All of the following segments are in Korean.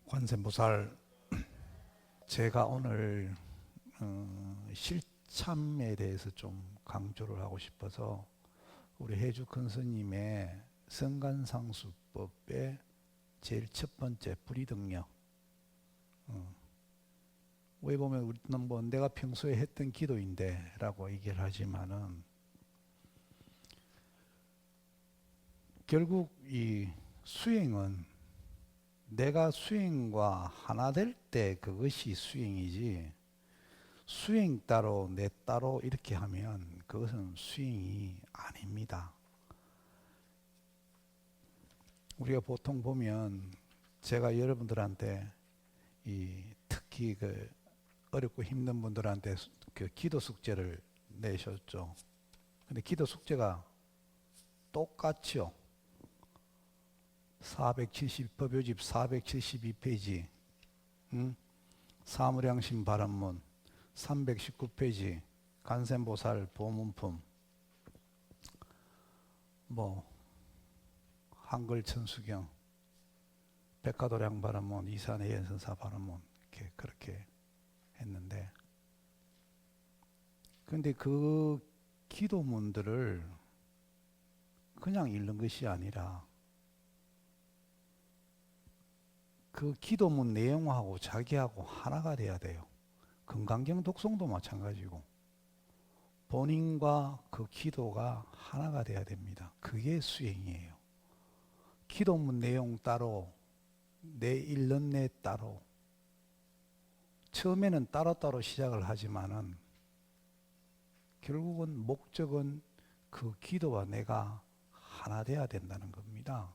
관세음보살, 제가 오늘 실참에 대해서 좀 강조를 하고 싶어서 우리 해주 큰 스님의 성간상수법의 제일 첫 번째 불이등력, 왜 보면 우리는 뭐 내가 평소에 했던 기도인데 라고 얘기를 하지만은 결국 이 수행은 내가 수행과 하나 될 때 그것이 수행이지, 수행 따로 내 따로 이렇게 하면 그것은 수행이 아닙니다. 우리가 보통 보면 제가 여러분들한테 특히 그 어렵고 힘든 분들한테 그 기도 숙제를 내셨죠. 근데 기도 숙제가 똑같죠. 법요집 472페이지, 사무량심 발언문 319페이지, 관세음보살 보문품, 뭐 한글 천수경, 백화도량 발언문, 이산의 연선사 발언문, 이렇게 그렇게 했는데, 근데 그 기도문들을 그냥 읽는 것이 아니라 그 기도문 내용하고 자기하고 하나가 돼야 돼요. 금강경 독송도 마찬가지고 본인과 그 기도가 하나가 돼야 됩니다. 그게 수행이에요. 기도문 내용 따로, 내 읽는 내 따로, 처음에는 따로따로 시작을 하지만은 결국은 목적은 그 기도와 내가 하나 돼야 된다는 겁니다.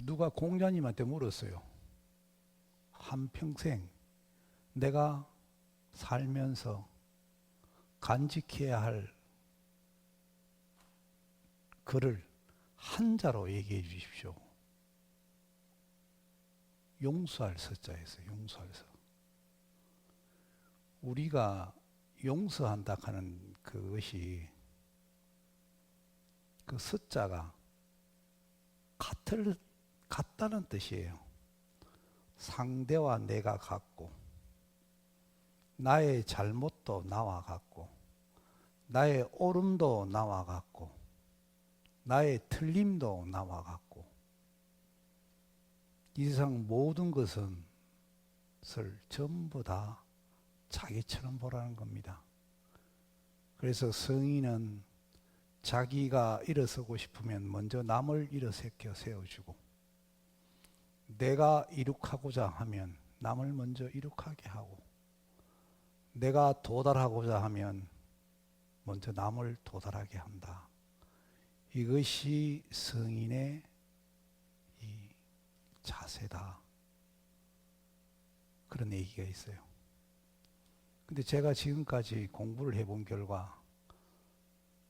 누가 공자님한테 물었어요. 한평생 내가 살면서 간직해야 할 글을 한자로 얘기해 주십시오. 용서할 서자에서 용서할 서. 우리가 용서한다 하는 그것이 그 서자가 같다는 뜻이에요. 상대와 내가 같고, 나의 잘못도 나와 같고, 나의 옳음도 나와 같고, 나의 틀림도 나와 같고, 이 세상 모든 것은 전부 다 자기처럼 보라는 겁니다. 그래서 성인은 자기가 일어서고 싶으면 먼저 남을 일어세켜 세워주고, 내가 이룩하고자 하면 남을 먼저 이룩하게 하고, 내가 도달하고자 하면 먼저 남을 도달하게 한다. 이것이 성인의 이 자세다. 그런 얘기가 있어요. 근데 제가 지금까지 공부를 해본 결과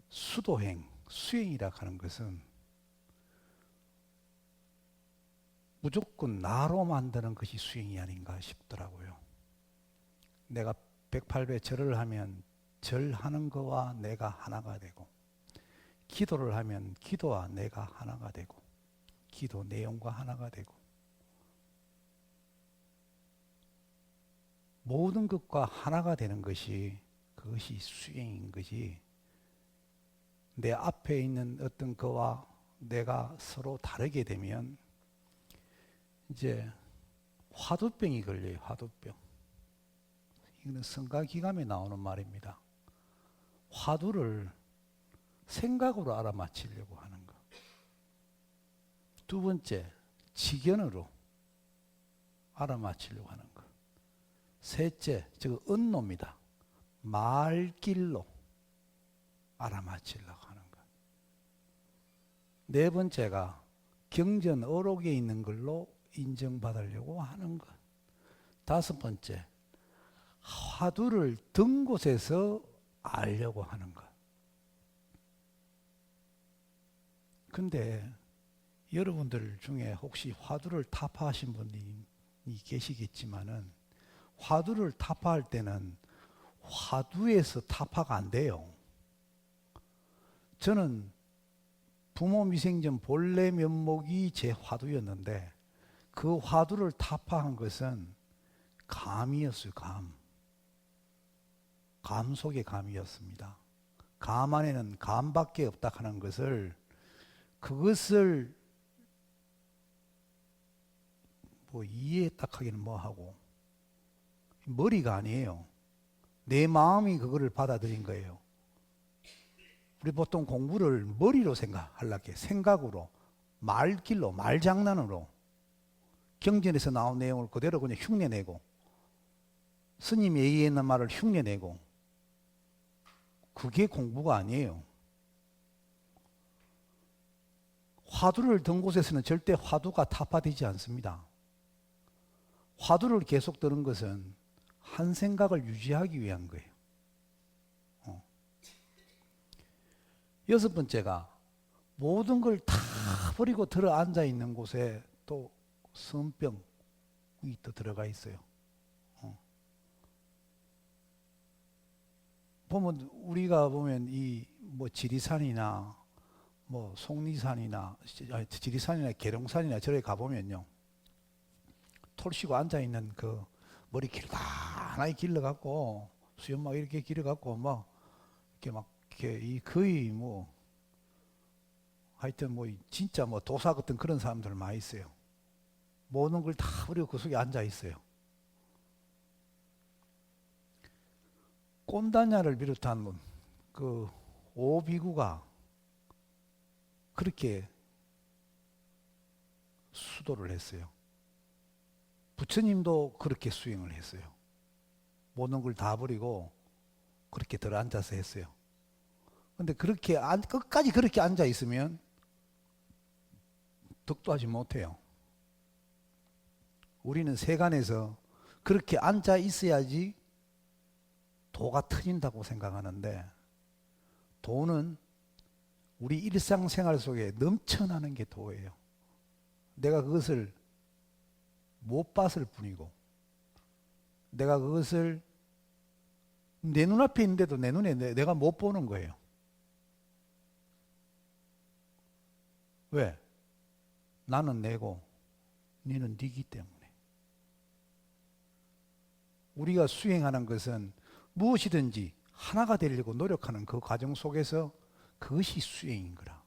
수도행, 수행이라 하는 것은 무조건 나로 만드는 것이 수행이 아닌가 싶더라고요. 내가 108배 절을 하면 절하는 거와 내가 하나가 되고, 기도를 하면 기도와 내가 하나가 되고, 기도 내용과 하나가 되고, 모든 것과 하나가 되는 것이 그것이 수행인 것이, 내 앞에 있는 어떤 거와 내가 서로 다르게 되면 이제 화두병이 걸려요. 화두병. 이거는 성가기감에 나오는 말입니다. 화두를 생각으로 알아맞히려고 하는 것. 두 번째, 지견으로 알아맞히려고 하는 것. 셋째, 저거 언노입니다. 말길로 알아맞히려고 하는 것. 네 번째가 경전 어록에 있는 걸로 인정받으려고 하는 것. 다섯 번째, 화두를 든 곳에서 알려고 하는 것. 근데 여러분들 중에 혹시 화두를 타파하신 분이 계시겠지만은, 화두를 타파할 때는 화두에서 타파가 안 돼요. 저는 부모 미생전 본래 면목이 제 화두였는데 그 화두를 타파한 것은 감이었어요. 감 속의 감이었습니다. 감 안에는 감밖에 없다 하는 것을, 그것을 뭐 이해했다 하기는 뭐하고, 머리가 아니에요. 내 마음이 그거를 받아들인 거예요. 우리 보통 공부를 머리로 생각하려고, 생각으로, 말길로, 말장난으로, 경전에서 나온 내용을 그대로 그냥 흉내내고, 스님이 얘기했는 말을 흉내내고, 그게 공부가 아니에요. 화두를 든 곳에서는 절대 화두가 타파되지 않습니다. 화두를 계속 드는 것은 한 생각을 유지하기 위한 거예요. 여섯 번째가, 모든 걸 다 버리고 들어 앉아 있는 곳에 또 성병이 또 들어가 있어요. 보면, 우리가 보면 이 뭐 지리산이나 뭐 속리산이나, 지리산이나 계룡산이나 저래 가보면요, 톨 쉬고 앉아 있는 그 머리 길다나게 길러갖고 수염 막 이렇게 길어갖고 막 이렇게 막 이렇게 이 거의 뭐 하여튼 뭐 진짜 뭐 도사 같은 그런 사람들 많이 있어요. 모든 걸 다 버리고 그 속에 앉아 있어요. 꼰다냐를 비롯한 그 오비구가 그렇게 수도를 했어요. 부처님도 그렇게 수행을 했어요. 모든 걸 다 버리고 그렇게 들어 앉아서 했어요. 근데 그렇게 끝까지 그렇게 앉아 있으면 덕도 하지 못해요. 우리는 세간에서 그렇게 앉아 있어야지 도가 터진다고 생각하는데, 도는 우리 일상생활 속에 넘쳐나는 게 도예요. 내가 그것을 못 봤을 뿐이고, 내가 그것을 내 눈앞에 있는데도 내 눈에 내가 못 보는 거예요. 왜? 나는 내고 너는 네기 때문에. 우리가 수행하는 것은 무엇이든지 하나가 되려고 노력하는 그 과정 속에서 그것이 수행인 거라.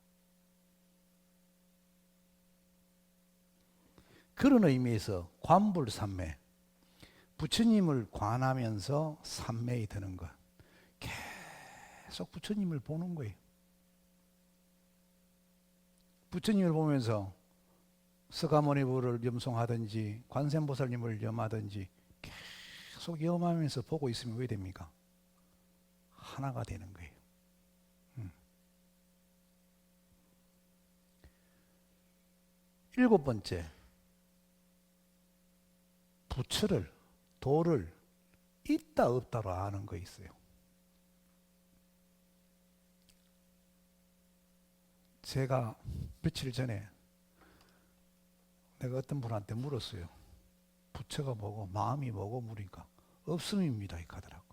그런 의미에서 관불삼매, 부처님을 관하면서 삼매에 드는 것, 계속 부처님을 보는 거예요. 부처님을 보면서 서가모니부를 염송하든지 관세음보살님을 염하든지 계속 염하면서 보고 있으면 왜 됩니까? 하나가 되는 거예요. 일곱 번째, 부처를, 도를 있다 없다로 아는 거 있어요. 제가 며칠 전에 내가 어떤 분한테 물었어요. 부처가 뭐고 마음이 뭐고 물으니까 없음입니다 이 하더라고.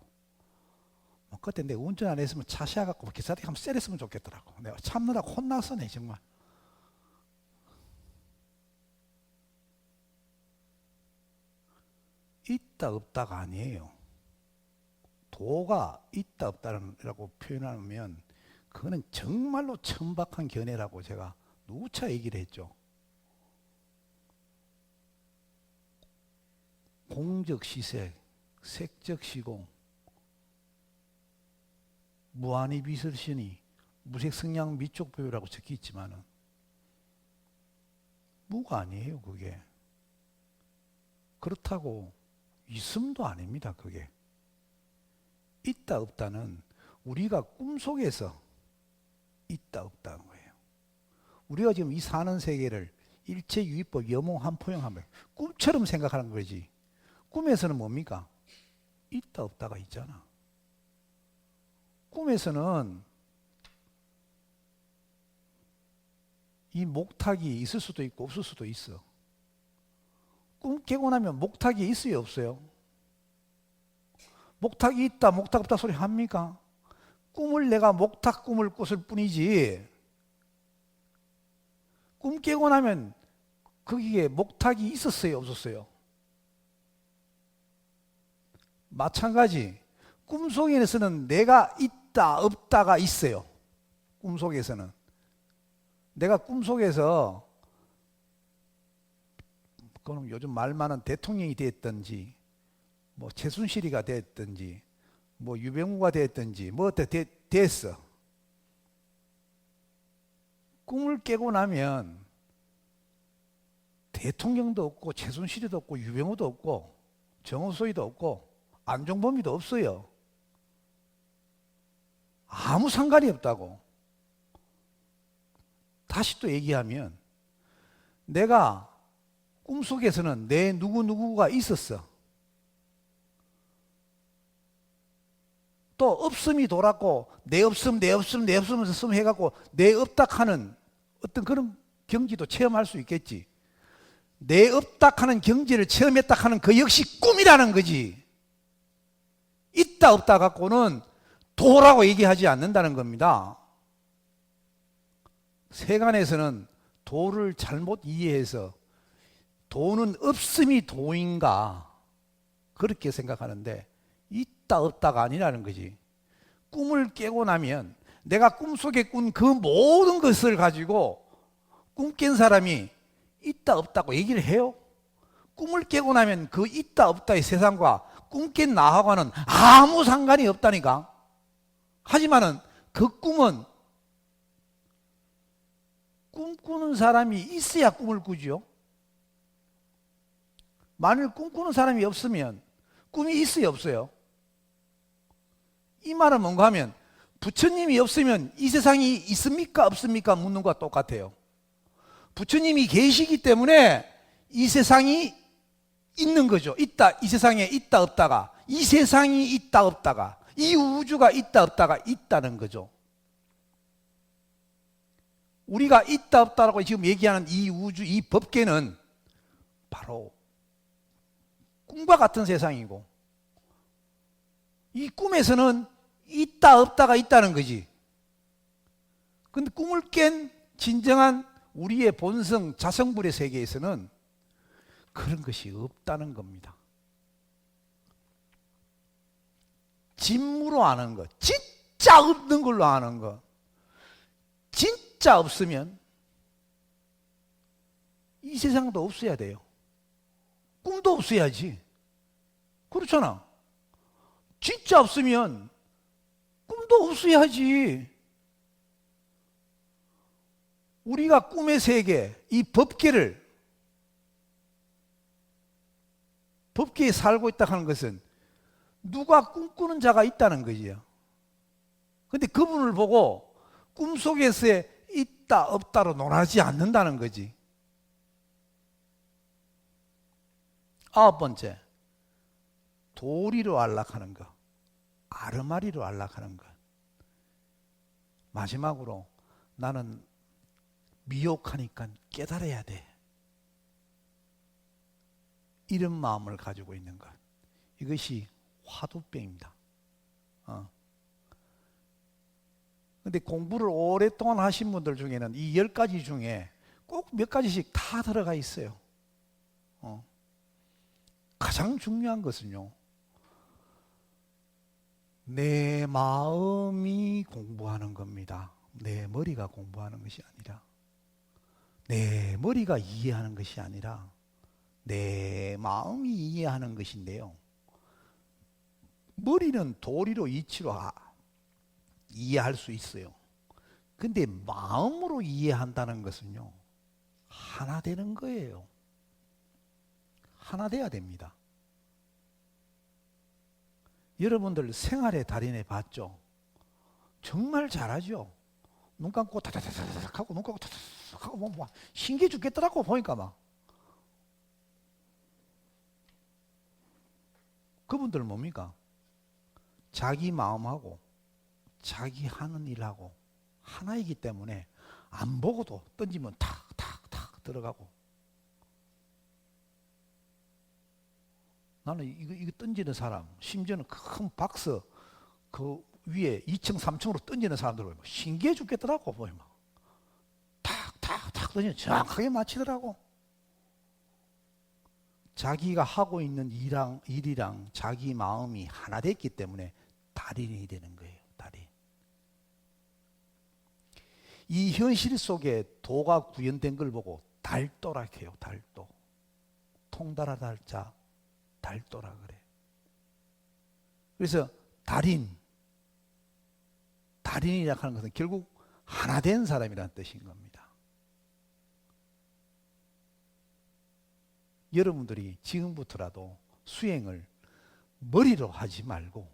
그때 내가 운전 안 했으면 차 세워갖고 기사한테 한번 쎄렸으면 좋겠더라고. 내가 참느라고 혼났어네 정말. 있다 없다가 아니에요. 도가 있다 없다라고 표현하면 그거는 정말로 천박한 견해라고 제가 누차 얘기를 했죠. 공적 시색, 색적 시공, 무한히 비설신이 무색 성량 미쪽 보유라고 적혀 있지만은 무가 아니에요 그게. 그렇다고 있음도 아닙니다 그게. 있다 없다는 우리가 꿈속에서 있다 없다는 거예요. 우리가 지금 이 사는 세계를 일체유의법 여몽한포용하면 꿈처럼 생각하는 거지. 꿈에서는 뭡니까? 있다 없다가 있잖아. 꿈에서는 이 목탁이 있을 수도 있고 없을 수도 있어. 꿈 깨고 나면 목탁이 있어요 없어요? 목탁이 있다 목탁 없다 소리 합니까? 꿈을 내가 목탁 꿈을 꿨을 뿐이지 꿈 깨고 나면 거기에 목탁이 있었어요, 없었어요? 마찬가지 꿈속에서는 내가 있다 없다가 있어요. 꿈속에서는 내가 꿈속에서 그럼 요즘 말 많은 대통령이 됐든지 뭐 최순실이가 됐든지 뭐 유병우가 됐든지 뭐 됐어. 꿈을 깨고 나면 대통령도 없고 최순실이도 없고 유병우도 없고 정호소이도 없고 안종범이도 없어요. 아무 상관이 없다고. 다시 또 얘기하면 내가 꿈속에서는 내 누구누구가 있었어. 또 없음이 돌았고 내 없음 해갖고 내 없다 하는 어떤 그런 경지도 체험할 수 있겠지. 내 없다 하는 경지를 체험했다 하는 그 역시 꿈이라는 거지. 있다 없다 갖고는 도라고 얘기하지 않는다는 겁니다. 세간에서는 도를 잘못 이해해서 도는 없음이 도인가 그렇게 생각하는데 있다 없다가 아니라는 거지. 꿈을 깨고 나면 내가 꿈속에 꾼 그 모든 것을 가지고 꿈 깬 사람이 있다 없다고 얘기를 해요. 꿈을 깨고 나면 그 있다 없다의 세상과 꿈 깬 나하고는 아무 상관이 없다니까. 하지만은 그 꿈은 꿈꾸는 사람이 있어야 꿈을 꾸지요. 만일 꿈꾸는 사람이 없으면 꿈이 있어요, 없어요? 이 말은 뭔가 하면 부처님이 없으면 이 세상이 있습니까, 없습니까? 묻는 것과 똑같아요. 부처님이 계시기 때문에 이 세상이 있는 거죠. 있다, 이 세상에 있다 없다가, 이 세상이 있다 없다가, 이 우주가 있다 없다가 있다는 거죠. 우리가 있다 없다라고 지금 얘기하는 이 우주, 이 법계는 바로 꿈과 같은 세상이고, 이 꿈에서는 있다 없다가 있다는 거지. 근데 꿈을 깬 진정한 우리의 본성 자성불의 세계에서는 그런 것이 없다는 겁니다. 진무로 아는 것, 진짜 없는 걸로 아는 것. 진짜 없으면 이 세상도 없어야 돼요. 꿈도 없어야지. 그렇잖아. 진짜 없으면 꿈도 없어야지. 우리가 꿈의 세계, 이 법계에 살고 있다 하는 것은 누가 꿈꾸는 자가 있다는 거지요. 근데 그분을 보고 꿈속에서의 있다 없다로 논하지 않는다는 거지. 9번째, 도리로 안락하는 것, 아르마리로 안락하는 것. 마지막으로 나는 미혹하니까 깨달아야 돼. 이런 마음을 가지고 있는 것. 이것이 화두병입니다. 근데 공부를 오랫동안 하신 분들 중에는 이 10가지 중에 꼭 몇 가지씩 다 들어가 있어요. 가장 중요한 것은요, 내 마음이 공부하는 겁니다. 내 머리가 공부하는 것이 아니라, 내 머리가 이해하는 것이 아니라 내 마음이 이해하는 것인데요. 머리는 도리로 이치로 이해할 수 있어요. 근데 마음으로 이해한다는 것은요, 하나 되는 거예요. 하나 돼야 됩니다. 여러분들 생활의 달인에 봤죠? 정말 잘하죠? 눈 감고 다다다닥 하고 눈 감고 다다닥 하고 뭐 신기해 죽겠더라고 보니까 막. 그분들 뭡니까? 자기 마음하고 자기 하는 일하고 하나이기 때문에 안 보고도 던지면 탁탁탁 들어가고. 나는 이거 던지는 사람, 심지어는 큰 박스 그 위에 2층, 3층으로 던지는 사람들 보면 신기해 죽겠더라고 보면 탁탁탁 던져 정확하게 맞히더라고. 자기가 하고 있는 일이랑 자기 마음이 하나 됐기 때문에 달인이 되는 거예요. 달인. 이 현실 속에 도가 구현된 걸 보고 달도라 해요. 달도. 통달하 달자 달도라 그래. 그래서 달인이라 하는 것은 결국 하나 된 사람이라는 뜻인 겁니다. 여러분들이 지금부터라도 수행을 머리로 하지 말고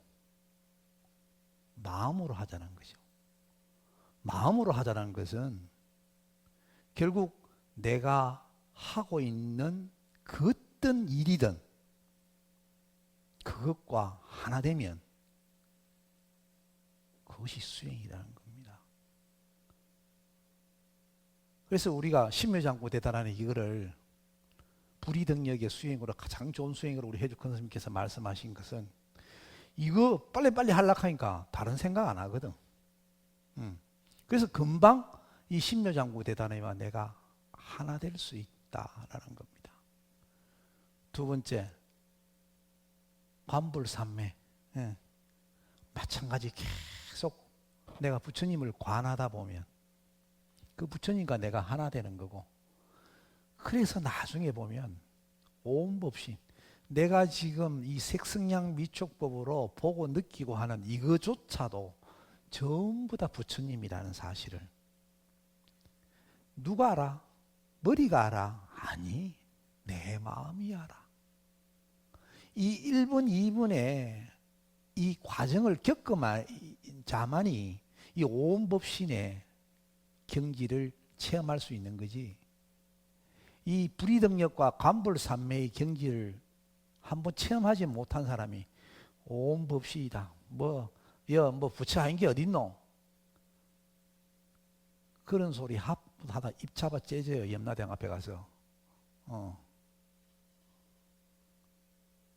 마음으로 하자는 거죠. 마음으로 하자는 것은 결국 내가 하고 있는 그 어떤 일이든 그것과 하나 되면 그것이 수행이라는 겁니다. 그래서 우리가 신묘장구 대단하는 이거를 불이등력의 수행으로 가장 좋은 수행으로 우리 해주 큰 스님께서 말씀하신 것은 이거 빨리빨리 하려고 하니까 다른 생각 안 하거든. 그래서 금방 이 신묘장구 대단해와 내가 하나 될 수 있다라는 겁니다. 두 번째, 관불삼매. 마찬가지 계속 내가 부처님을 관하다 보면 그 부처님과 내가 하나 되는 거고, 그래서 나중에 보면 오음법신, 내가 지금 이 색승양 미촉법으로 보고 느끼고 하는 이거조차도 전부 다 부처님이라는 사실을 누가 알아? 머리가 알아? 아니, 내 마음이 알아. 이 1분, 2분의 이 과정을 겪어만 자만이 이 오음법신의 경지를 체험할 수 있는 거지. 이 불이등력과 관불삼매의 경지를 한번 체험하지 못한 사람이 오음법신이다. 뭐 부처 아닌 게 어딨노? 그런 소리 하다 입 잡아 째져요. 염라대왕 앞에 가서.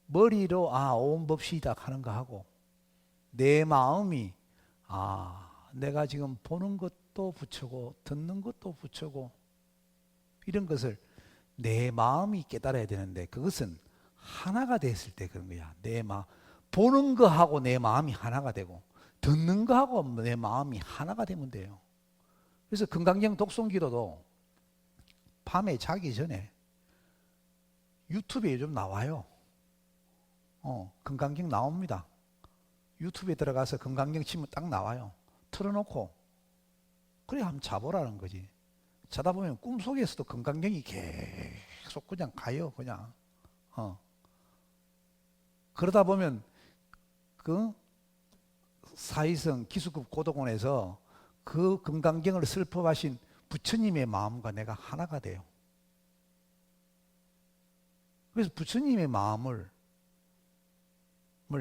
머리로 오음법신이다 하는 거 하고, 내 마음이 내가 지금 보는 것도 부처고 듣는 것도 부처고, 이런 것을 내 마음이 깨달아야 되는데, 그것은 하나가 됐을 때 그런 거야. 내 마음, 보는 거하고 내 마음이 하나가 되고 듣는 거하고 내 마음이 하나가 되면 돼요. 그래서 금강경 독송기도도 밤에 자기 전에 유튜브에 요즘 나와요. 금강경 나옵니다. 유튜브에 들어가서 금강경 치면 딱 나와요. 틀어놓고 그래 한번 자보라는 거지. 자다 보면 꿈속에서도 금강경이 계속 그냥 가요. 그냥 그러다 보면 그 사이성 기수급 고도곤에서 그 금강경을 슬퍼하신 부처님의 마음과 내가 하나가 돼요. 그래서 부처님의 마음을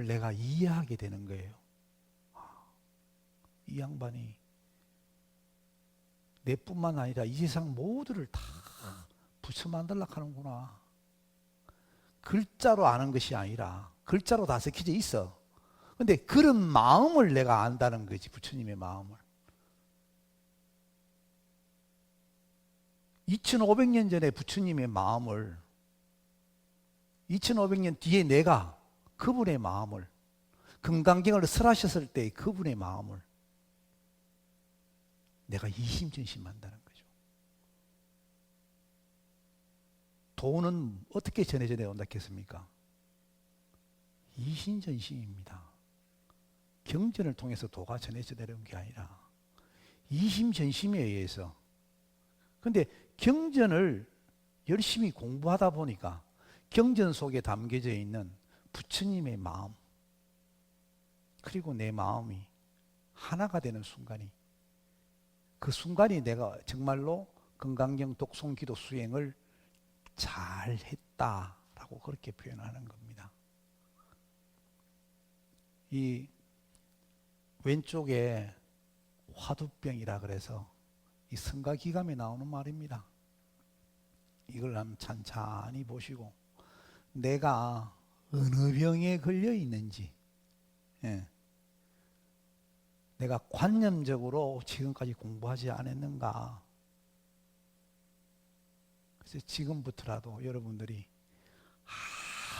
내가 이해하게 되는 거예요. 이 양반이 내뿐만 아니라 이 세상 모두를 다 부처 만들려고 하는구나. 글자로 아는 것이 아니라 글자로 다 적혀져 있어. 근데 그런 마음을 내가 안다는 거지. 부처님의 마음을. 2500년 전에 부처님의 마음을 2500년 뒤에 내가 그분의 마음을, 금강경을 설하셨을 때 그분의 마음을 내가 이심전심한다는 거죠. 도는 어떻게 전해져 내온다 했습니까? 이심전심입니다. 경전을 통해서 도가 전해져 내려온 게 아니라 이심전심에 의해서. 근데 경전을 열심히 공부하다 보니까 경전 속에 담겨져 있는 부처님의 마음, 그리고 내 마음이 하나가 되는 순간이, 그 순간이 내가 정말로 금강경 독송기도 수행을 잘 했다라고 그렇게 표현하는 겁니다. 이 왼쪽에 화두병이라 그래서 이 성가기감에 나오는 말입니다. 이걸 한번 찬찬히 보시고 내가 어느 병에 걸려 있는지, 내가 관념적으로 지금까지 공부하지 않았는가, 지금부터라도 여러분들이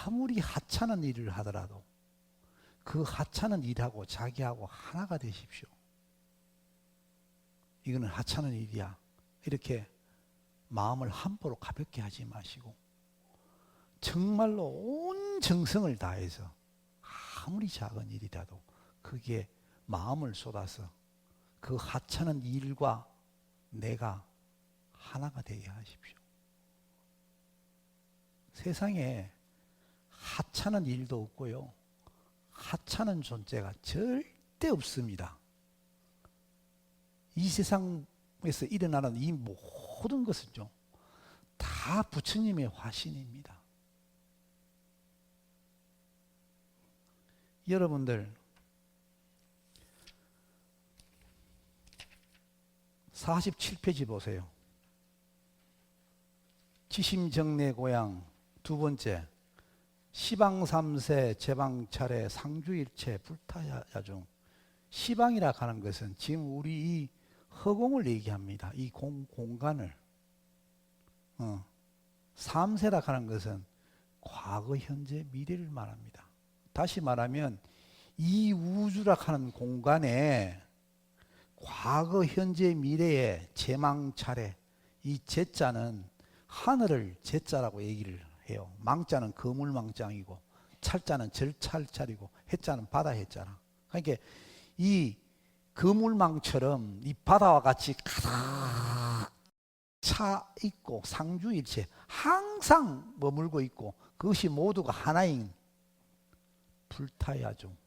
아무리 하찮은 일을 하더라도 그 하찮은 일하고 자기하고 하나가 되십시오. 이거는 하찮은 일이야. 이렇게 마음을 함부로 가볍게 하지 마시고 정말로 온 정성을 다해서 아무리 작은 일이라도 그게 마음을 쏟아서 그 하찮은 일과 내가 하나가 되게 하십시오. 세상에 하찮은 일도 없고요. 하찮은 존재가 절대 없습니다. 이 세상에서 일어나는 이 모든 것은요, 다 부처님의 화신입니다. 여러분들 47페이지 보세요. 지심정내 고양 두 번째 시방3세 제방차례 상주일체 불타야중. 시방이라 하는 것은 지금 우리 이 허공을 얘기합니다. 이 공간을. 3세라 하는 것은 과거, 현재, 미래를 말합니다. 다시 말하면 이 우주라 하는 공간에 과거, 현재, 미래의 제망차례, 이 제자는 하늘을 제자라고 얘기를 해요. 망자는 거물망장이고 찰자는 절찰찰이고 해자는 바다 해자라. 그러니까 이 거물망처럼 이 바다와 같이 가득 차 있고 상주일체 항상 머물고 있고 그것이 모두가 하나인 불타야중.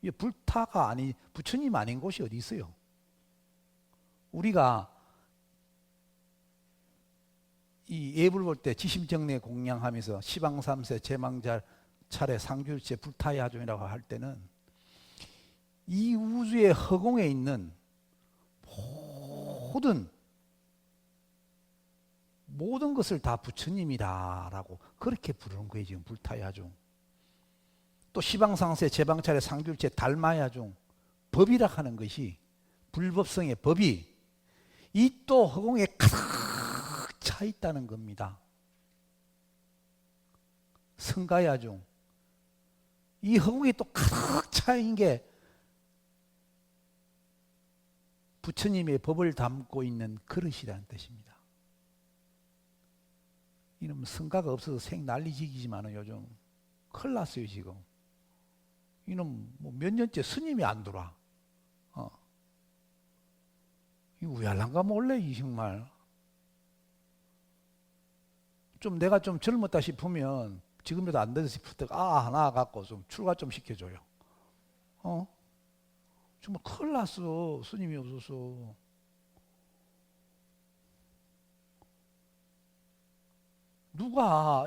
이 불타가 아니 부처님 아닌 곳이 어디 있어요? 우리가 이 예불 볼 때 지심정내 공양하면서 시방삼세 제망자 차례 상주일체 불타야중이라고 할 때는 이 우주의 허공에 있는 모든 것을 다 부처님이라고 그렇게 부르는 거예요. 지금 불타야중. 또 시방상세 제방차례 상주일체 달마야중. 법이라 하는 것이 불법성의 법이 이 또 허공에 가득 차 있다는 겁니다. 성가야중. 이 허공에 또 가득 차 있는 게 부처님의 법을 담고 있는 그릇이라는 뜻입니다. 이놈 성가가 없어서 생 난리지기지만은 요즘 큰일 났어요 지금. 이놈 뭐 몇 년째 스님이 안 들어와. 이 우얄란가 몰래 이 정말. 좀 내가 좀 젊었다 싶으면 지금이라도 안 되지 싶을 때 하나 갖고 좀 출가 좀 시켜줘요. 정말 큰일 났어. 스님이 없어서. 누가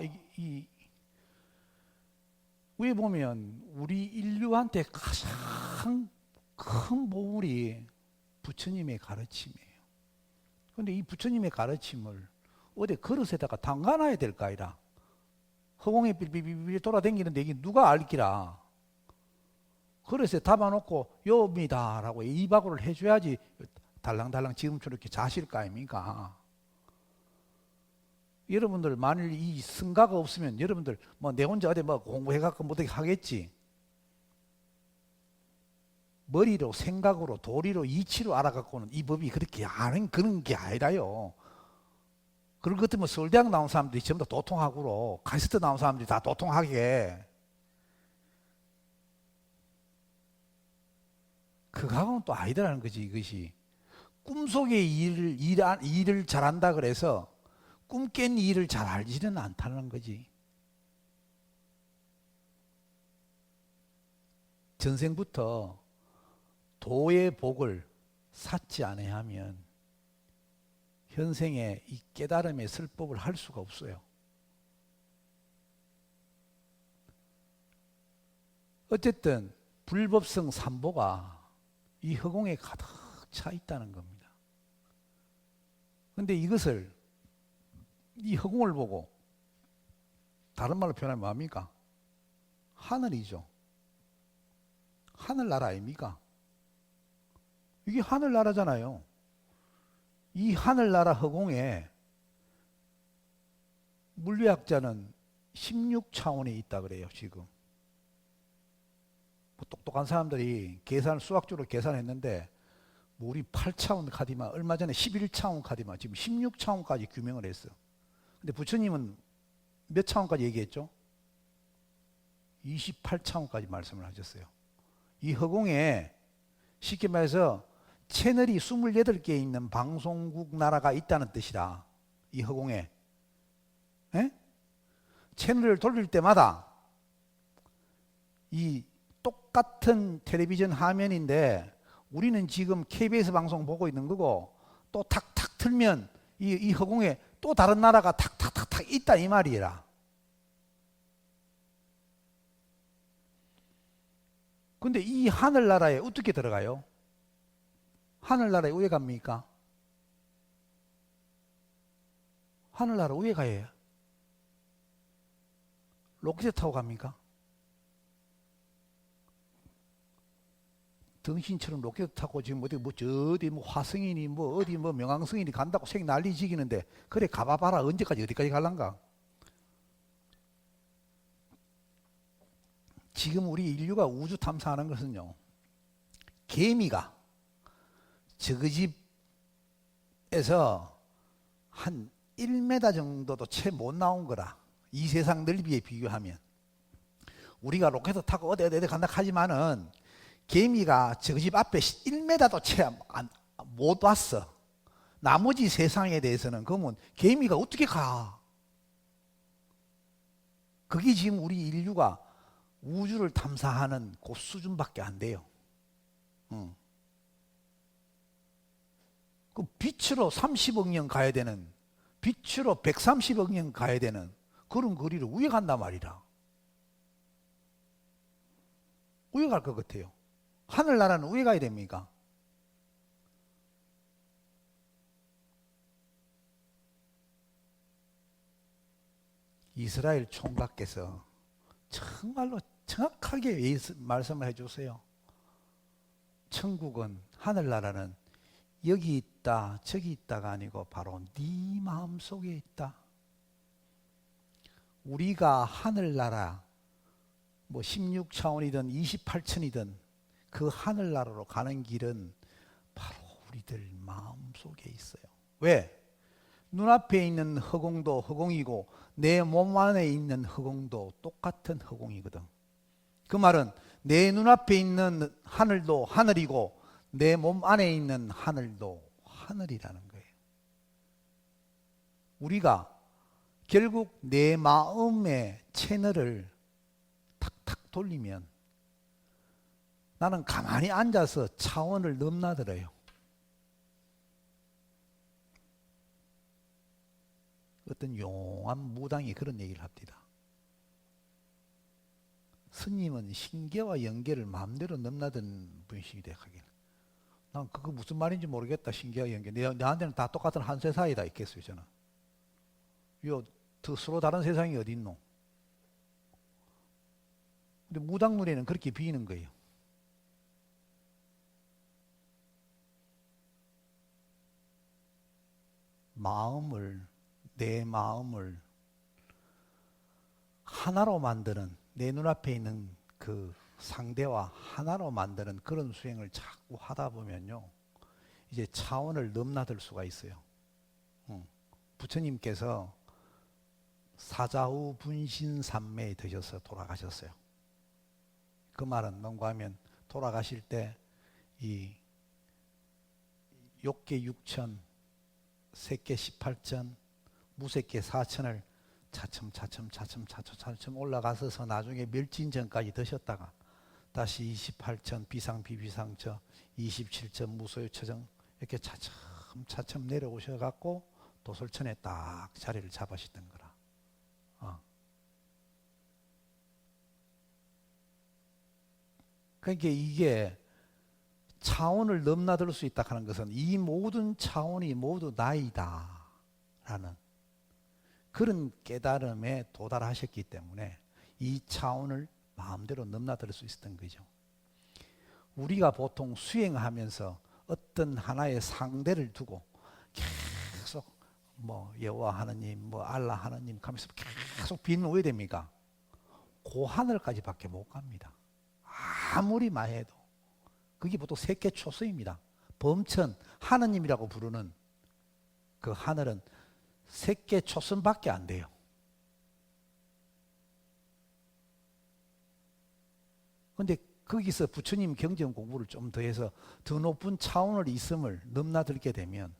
위에 보면 우리 인류한테 가장 큰 보물이 부처님의 가르침이에요. 그런데 이 부처님의 가르침을 어디 그릇에다가 담가놔야 될까 이라. 허공에 삐삐삐삐 돌아다니는데 이게 누가 알기라. 그릇에 담아놓고 요입니다라고 이바구를 해줘야지 달랑달랑 지금처럼 이렇게 자실 거 아닙니까? 여러분들 만일 이 성가가 없으면 여러분들 뭐 내 혼자 어디 뭐 공부해갖고 못하게 하겠지. 머리로 생각으로 도리로 이치로 알아갖고는 이 법이 그렇게 아는 그런 게 아니라요. 그런 것 때문에 서울대학 나온 사람들이 전부 다 도통하고 카이스트 나온 사람들이 다 도통하게. 그거하고는 또 아니더라는 거지. 이것이 꿈속의 일을 잘한다 그래서 꿈 깬 일을 잘 알지는 않다는 거지. 전생부터 도의 복을 쌓지 않아야하면 현생에 이 깨달음의 설법을 할 수가 없어요. 어쨌든 불법성 삼보가 이 허공에 가득 차 있다는 겁니다. 그런데 이것을 이 허공을 보고 다른 말로 표현하면 뭐합니까? 하늘이죠. 하늘나라 아닙니까? 이게 하늘나라잖아요. 이 하늘나라 허공에 물리학자는 16차원에 있다 그래요, 지금. 뭐 똑똑한 사람들이 수학적으로 계산했는데, 뭐 우리 8차원 카디마, 얼마 전에 11차원 카디마, 지금 16차원까지 규명을 했어. 근데 부처님은 몇 차원까지 얘기했죠? 28차원까지 말씀을 하셨어요. 이 허공에 쉽게 말해서 채널이 28개 있는 방송국 나라가 있다는 뜻이다. 이 허공에. 에? 채널을 돌릴 때마다 이 똑같은 텔레비전 화면인데 우리는 지금 KBS 방송 보고 있는 거고 또 탁탁 틀면 이 허공에 또 다른 나라가 탁탁탁탁 있다 이 말이라. 근데 이 하늘나라에 어떻게 들어가요? 하늘나라에 왜 갑니까? 하늘나라 왜 가요? 로켓 타고 갑니까? 등신처럼 로켓 타고 지금 어디 화성이니 어디 명왕성이니 간다고 색 난리 지기는데 그래 가봐봐라 언제까지 어디까지 갈란가? 지금 우리 인류가 우주 탐사하는 것은요, 개미가 저그 집에서 한 1m 정도도 채 못 나온 거라. 이 세상 넓이에 비교하면. 우리가 로켓을 타고 어디 간다 하지만은 개미가 저그 집 앞에 1m도 채 못 왔어. 나머지 세상에 대해서는 그러면 개미가 어떻게 가? 그게 지금 우리 인류가 우주를 탐사하는 그 수준밖에 안 돼요. 그 빛으로 30억 년 가야 되는, 빛으로 130억 년 가야 되는 그런 거리를 왜 간단 말이라. 왜 갈 것 같아요? 하늘나라는 왜 가야 됩니까? 이스라엘 총각께서 정말로 정확하게 말씀을 해주세요. 천국은, 하늘나라는 여기 있다 저기 있다가 아니고 바로 네 마음속에 있다. 우리가 하늘나라 16차원이든 28천이든 그 하늘나라로 가는 길은 바로 우리들 마음속에 있어요. 왜? 눈앞에 있는 허공도 허공이고 내 몸 안에 있는 허공도 똑같은 허공이거든. 그 말은 내 눈앞에 있는 하늘도 하늘이고 내 몸 안에 있는 하늘도 하늘이라는 거예요. 우리가 결국 내 마음의 채널을 탁탁 돌리면 나는 가만히 앉아서 차원을 넘나들어요. 어떤 용한 무당이 그런 얘기를 합니다. 스님은 신계와 영계를 마음대로 넘나드는 분이시기도 하긴. 난 그거 무슨 말인지 모르겠다. 신계와 영계. 나한테는 다 똑같은 한 세상이다 있겠어요 저는. 서로 다른 세상이 어디 있노? 근데 무당 눈에는 그렇게 비이는 거예요. 내 마음을 하나로 만드는, 내 눈앞에 있는 그 상대와 하나로 만드는 그런 수행을 자꾸 하다 보면요, 이제 차원을 넘나들 수가 있어요. 부처님께서 사자후 분신삼매에 드셔서 돌아가셨어요. 그 말은 뭔가 하면 돌아가실 때 이 욕계 6천, 색계 18천, 무색계 4천을 차츰 올라가서서 나중에 멸진전까지 드셨다가 다시 28천 비상비비상처, 27천 무소유처정 이렇게 차츰 내려오셔갖고 도솔천에 딱 자리를 잡으시던 거라. 그러니까 이게 차원을 넘나들 수 있다 하는 것은 이 모든 차원이 모두 나이다 라는 그런 깨달음에 도달하셨기 때문에 이 차원을 마음대로 넘나들 수 있었던 거죠. 우리가 보통 수행하면서 어떤 하나의 상대를 두고 뭐 여호와 하느님, 뭐 알라 하느님 하면서 계속 비는 왜 됩니까? 그 하늘까지밖에 못 갑니다. 아무리 마해도 그게 보통 세계 초서입니다. 범천 하느님이라고 부르는 그 하늘은 세계 초선밖에 안 돼요. 근데 거기서 부처님 경전 공부를 좀 더해서 더 높은 차원을 있음을 넘나들게 되면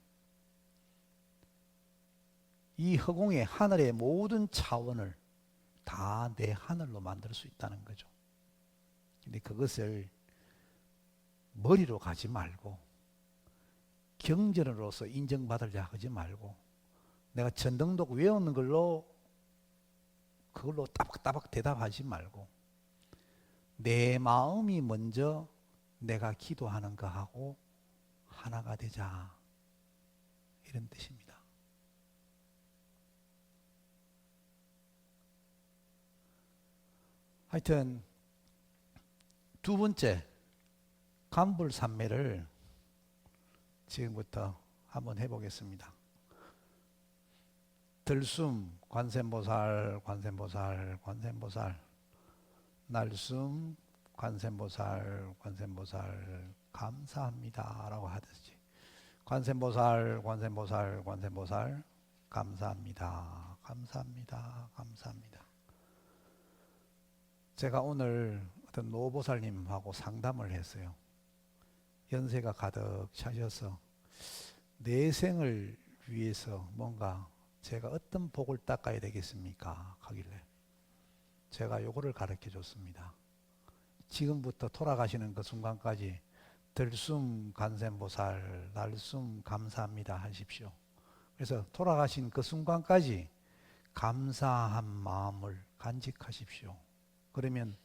이 허공의 하늘의 모든 차원을 다 내 하늘로 만들 수 있다는 거죠. 근데 그것을 머리로 가지 말고 경전으로서 인정받으려 하지 말고 내가 전등록 외우는 걸로 그걸로 따박따박 대답하지 말고 내 마음이 먼저 내가 기도하는 거하고 하나가 되자, 이런 뜻입니다. 하여튼 두 번째 간불산매를 지금부터 한번 해보겠습니다. 들숨 관세음보살, 관세음보살, 관세음보살, 날숨 관세음보살, 관세음보살 감사합니다 라고 하듯이 관세음보살, 관세음보살, 관세음보살 감사합니다, 감사합니다, 감사합니다. 제가 오늘 어떤 노보살님하고 상담을 했어요. 연세가 가득 차셔서 내생을 위해서 뭔가 제가 어떤 복을 닦아야 되겠습니까? 하길래 제가 요거를 가르쳐 줬습니다. 지금부터 돌아가시는 그 순간까지 들숨 관세음보살, 날숨 감사합니다 하십시오. 그래서 돌아가신 그 순간까지 감사한 마음을 간직하십시오. 그러면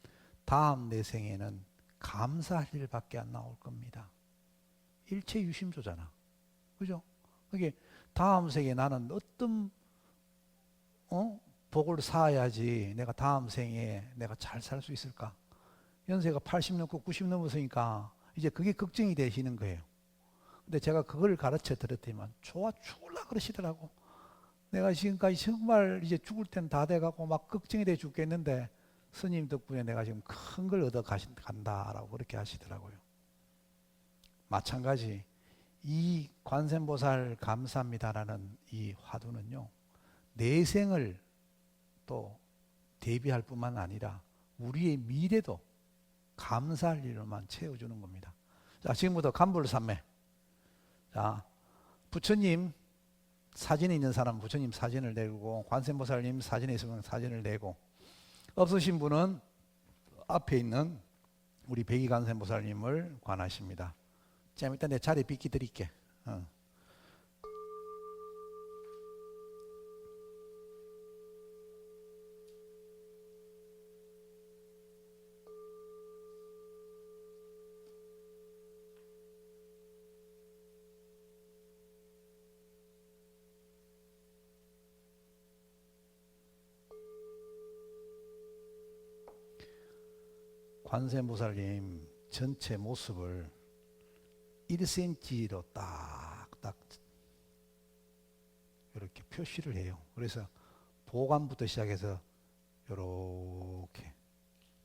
다음 내 생에는 감사할 일밖에 안 나올 겁니다. 일체 유심조잖아. 그죠? 그게 다음 생에 나는 어떤 복을 쌓아야지 내가 다음 생에 내가 잘 살 수 있을까? 연세가 80 넘고 90 넘었으니까 이제 그게 걱정이 되시는 거예요. 근데 제가 그걸 가르쳐 드렸더니만 좋아 죽을라 그러시더라고. 내가 지금까지 정말 이제 죽을 땐 다 돼가고 막 걱정이 돼 죽겠는데 스님 덕분에 내가 지금 큰 걸 얻어 간다라고 그렇게 하시더라고요. 마찬가지 이 관세음보살 감사합니다라는 이 화두는요, 내생을 또 대비할 뿐만 아니라 우리의 미래도 감사할 일로만 채워주는 겁니다. 자, 지금부터 간불산매. 자, 부처님 사진이 있는 사람은 부처님 사진을 내고, 관세음보살님 사진이 있으면 사진을 내고, 없으신 분은 앞에 있는 우리 백이관세음보살님을 관하십니다. 자, 일단 내 자리 비키 드릴게. 관세음보살님 전체 모습을 1cm로 딱딱 이렇게 표시를 해요. 그래서 보관부터 시작해서 요렇게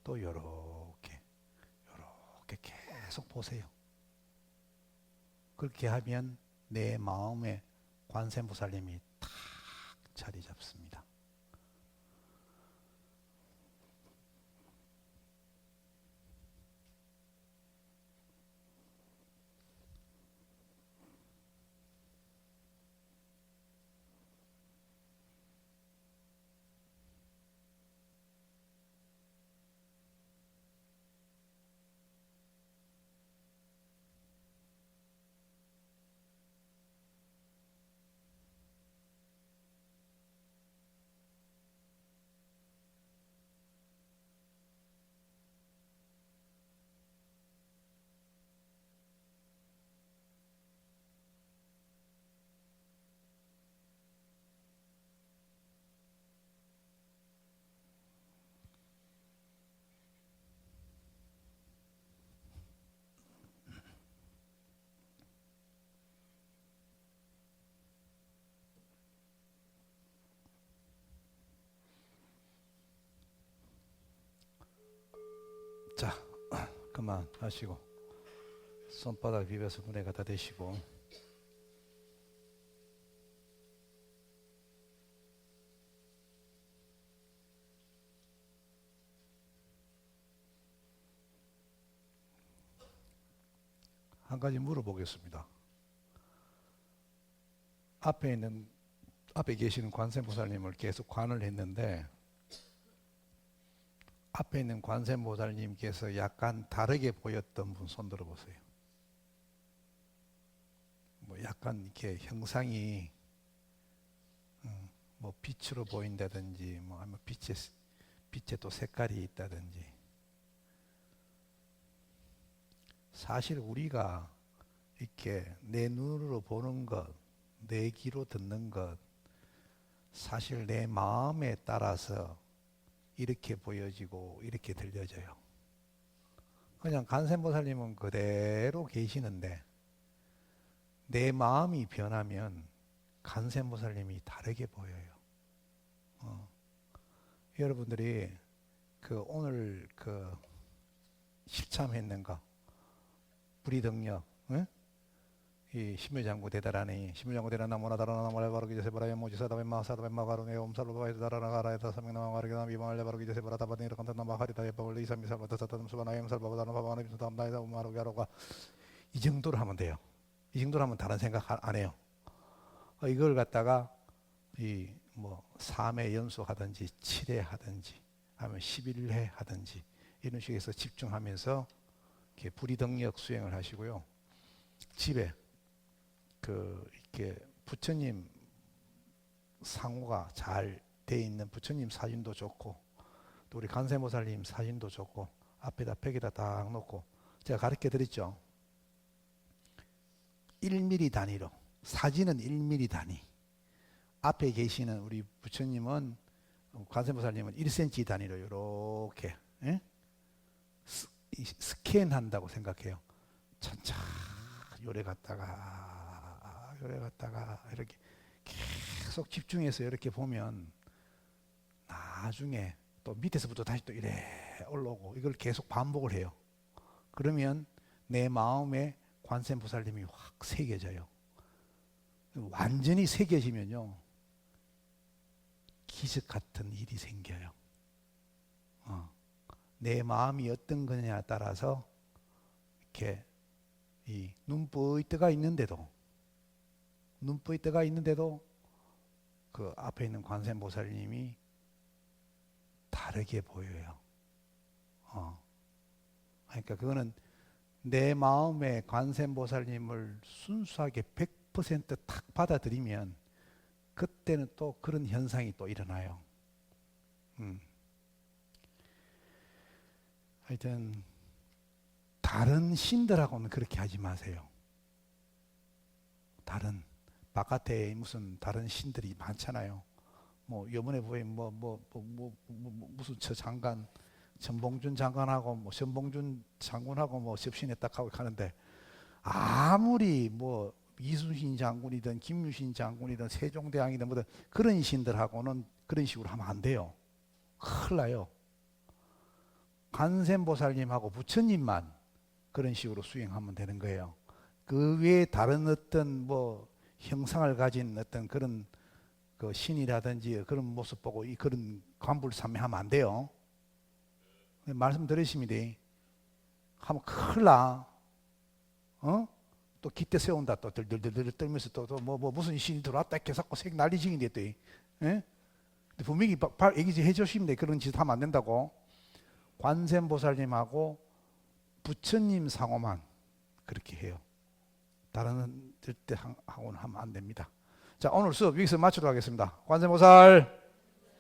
또 요렇게 요렇게 계속 보세요. 그렇게 하면 내 마음에 관세음보살님이 탁 자리 잡습니다. 그만하시고 손바닥 비벼서 문에 갖다 대시고 한 가지 물어보겠습니다. 앞에 계시는 관세음보살님을 계속 관을 했는데 앞에 있는 관세음보살님께서 약간 다르게 보였던 분 손 들어보세요. 뭐 약간 이렇게 형상이 뭐 빛으로 보인다든지 뭐 아니면 빛에 또 색깔이 있다든지. 사실 우리가 이렇게 내 눈으로 보는 것, 내 귀로 듣는 것, 사실 내 마음에 따라서 이렇게 보여지고 이렇게 들려져요. 그냥 관세음보살님은 그대로 계시는데 내 마음이 변하면 관세음보살님이 다르게 보여요. 여러분들이 오늘 십참했는가? 불이등력, 이 신묘장구 대다라니 신묘장구 대다라나 모나다라나 모라바로 기제세 바라야 모지사다 벤마 사다 벤마 바로네 옴살로바이 다라나 가라에다 사명나 마르게나 비방알레 바로 기제세 바라다 바니 이렇게 나마하리다 예법을 이삼미살 바다 사다듬 수바나 엠살 바바다나 바바나 비스다 암다이다 우마로 야로가 이 정도로 하면 돼요. 이 정도로 하면 다른 생각 안 해요. 이걸 갖다가 뭐 3회 연속하든지 7회 하든지 아니면 11회 하든지 이런 식에서 집중하면서 이렇게 불이등력 수행을 하시고요. 집에 이렇게 부처님 상호가 잘 돼 있는 부처님 사진도 좋고 또 우리 관세음보살님 사진도 좋고 앞에다 벽에다 딱 놓고 제가 가르쳐 드렸죠. 1mm 단위로 사진은 1mm 단위. 앞에 계시는 우리 부처님은 관세음보살님은 1cm 단위로 이렇게 스캔한다고 생각해요. 천천히 요래 갔다가 이렇게 계속 집중해서 이렇게 보면 나중에 또 밑에서부터 다시 또 이래 올라오고 이걸 계속 반복을 해요. 그러면 내 마음에 관세음보살님이 확 새겨져요. 완전히 새겨지면요 기적 같은 일이 생겨요. 내 마음이 어떤 거냐에 따라서 이렇게 이 눈부이 뜨가 있는데도 그 앞에 있는 관세음보살님이 다르게 보여요. 그러니까 그거는 내 마음에 관세음보살님을 순수하게 100%탁 받아들이면 그때는 또 그런 현상이 또 일어나요. 하여튼 다른 신들하고는 그렇게 하지 마세요. 다른 바깥에 무슨 다른 신들이 많잖아요. 뭐 요번에 보면 무슨 저 장관 전봉준 장관하고 뭐 전봉준 장군하고 뭐 접신에 딱 하고 가는데 아무리 뭐 이순신 장군이든 김유신 장군이든 세종대왕이든 뭐든 그런 신들하고는 그런 식으로 하면 안 돼요. 큰일 나요. 관세음보살님하고 부처님만 그런 식으로 수행하면 되는 거예요. 그 외에 다른 어떤 뭐 형상을 가진 어떤 그런 그 신이라든지 그런 모습 보고 그런 관불삼매하면 안 돼요. 말씀 들으십니다. 하면 큰일 나. 또 기대 세운다. 또 들들들 떨면서 또 뭐 무슨 신이 들어왔다 이렇게 자꾸 색 난리지긴데 또. 근데 분명히 얘기 해주시면 돼. 그런 짓 하면 안 된다고. 관세음보살님하고 부처님 상호만 그렇게 해요. 다른 절대 하고는 하면 안 됩니다. 자, 오늘 수업 여기서 마치도록 하겠습니다. 관세음보살